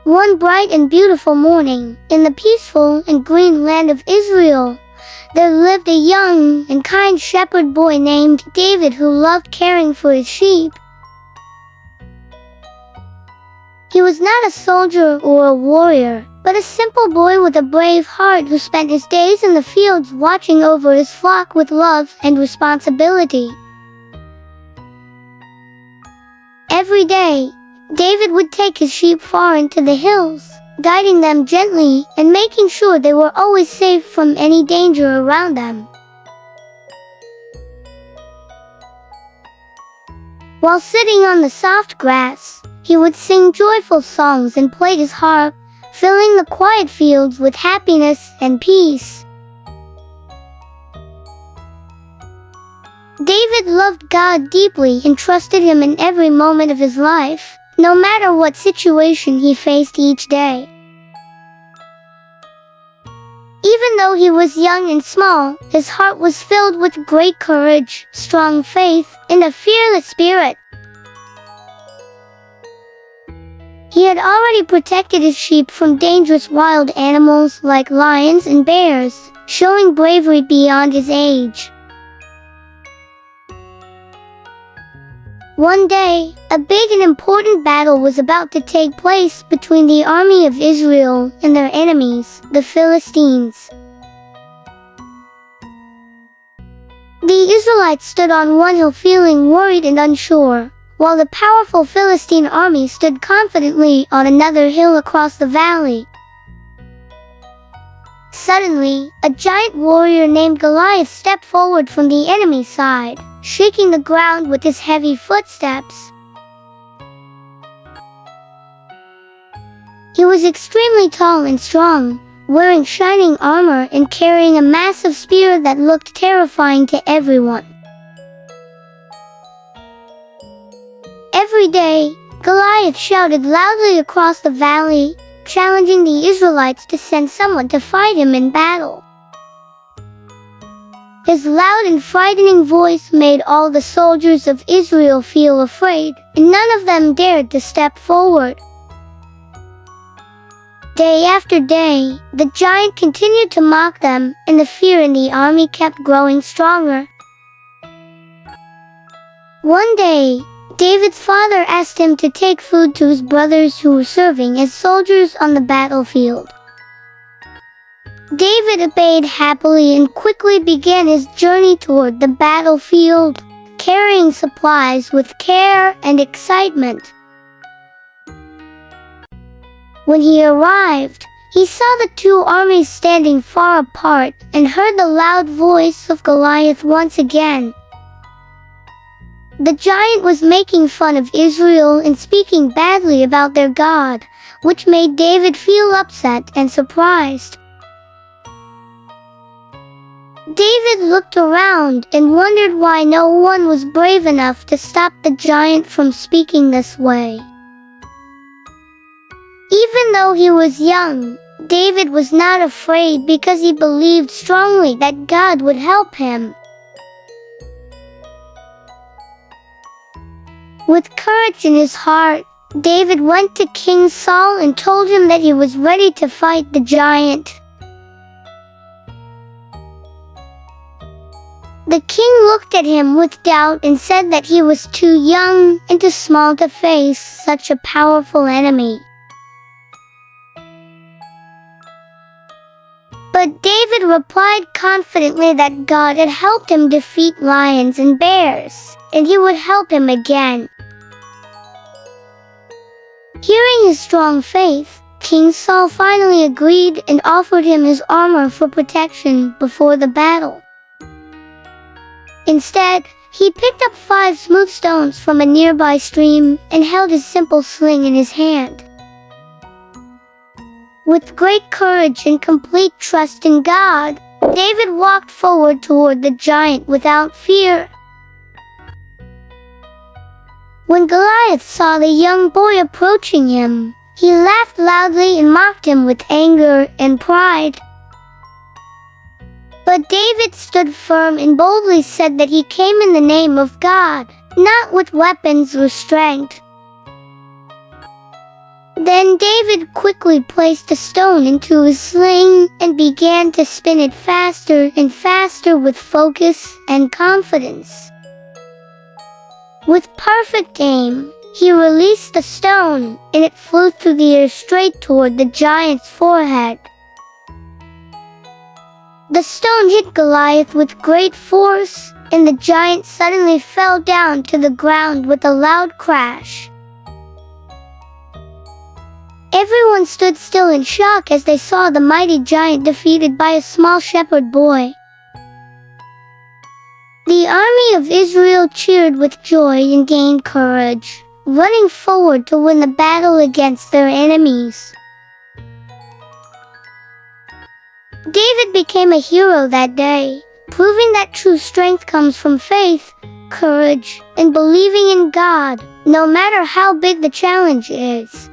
One bright and beautiful morning, in the peaceful and green land of Israel, there lived a young and kind shepherd boy named David who loved caring for his sheep. He was not a soldier or a warrior, but a simple boy with a brave heart who spent his days in the fields watching over his flock with love and responsibility. Every day, David would take his sheep far into the hills, guiding them gently and making sure they were always safe from any danger around them. While sitting on the soft grass, he would sing joyful songs and play his harp, filling the quiet fields with happiness and peace. David loved God deeply and trusted Him in every moment of his life, no matter what situation he faced each day. Even though he was young and small, his heart was filled with great courage, strong faith, and a fearless spirit. He had already protected his sheep from dangerous wild animals like lions and bears, showing bravery beyond his age. One day, a big and important battle was about to take place between the army of Israel and their enemies, the Philistines. The Israelites stood on one hill feeling worried and unsure, while the powerful Philistine army stood confidently on another hill across the valley. Suddenly, a giant warrior named Goliath stepped forward from the enemy's side, shaking the ground with his heavy footsteps. He was extremely tall and strong, wearing shining armor and carrying a massive spear that looked terrifying to everyone. Every day, Goliath shouted loudly across the valley, challenging the Israelites to send someone to fight him in battle. His loud and frightening voice made all the soldiers of Israel feel afraid, and none of them dared to step forward. Day after day, the giant continued to mock them, and the fear in the army kept growing stronger. One day, David's father asked him to take food to his brothers who were serving as soldiers on the battlefield. David obeyed happily and quickly began his journey toward the battlefield, carrying supplies with care and excitement. When he arrived, he saw the two armies standing far apart and heard the loud voice of Goliath once again. The giant was making fun of Israel and speaking badly about their God, which made David feel upset and surprised. David looked around and wondered why no one was brave enough to stop the giant from speaking this way. Even though he was young, David was not afraid because he believed strongly that God would help him. With courage in his heart, David went to King Saul and told him that he was ready to fight the giant. The king looked at him with doubt and said that he was too young and too small to face such a powerful enemy. But David replied confidently that God had helped him defeat lions and bears, and he would help him again. Hearing his strong faith, King Saul finally agreed and offered him his armor for protection before the battle. Instead, he picked up 5 smooth stones from a nearby stream and held his simple sling in his hand. With great courage and complete trust in God, David walked forward toward the giant without fear. When Goliath saw the young boy approaching him, he laughed loudly and mocked him with anger and pride. But David stood firm and boldly said that he came in the name of God, not with weapons or strength. Then King David quickly placed a stone into his sling and began to spin it faster and faster with focus and confidence. With perfect aim, he released the stone, and it flew through the air straight toward the giant's forehead. The stone hit Goliath with great force, and the giant suddenly fell down to the ground with a loud crash. Everyone stood still in shock as they saw the mighty giant defeated by a small shepherd boy. The army of Israel cheered with joy and gained courage, running forward to win the battle against their enemies. David became a hero that day, proving that true strength comes from faith, courage, and believing in God, no matter how big the challenge is.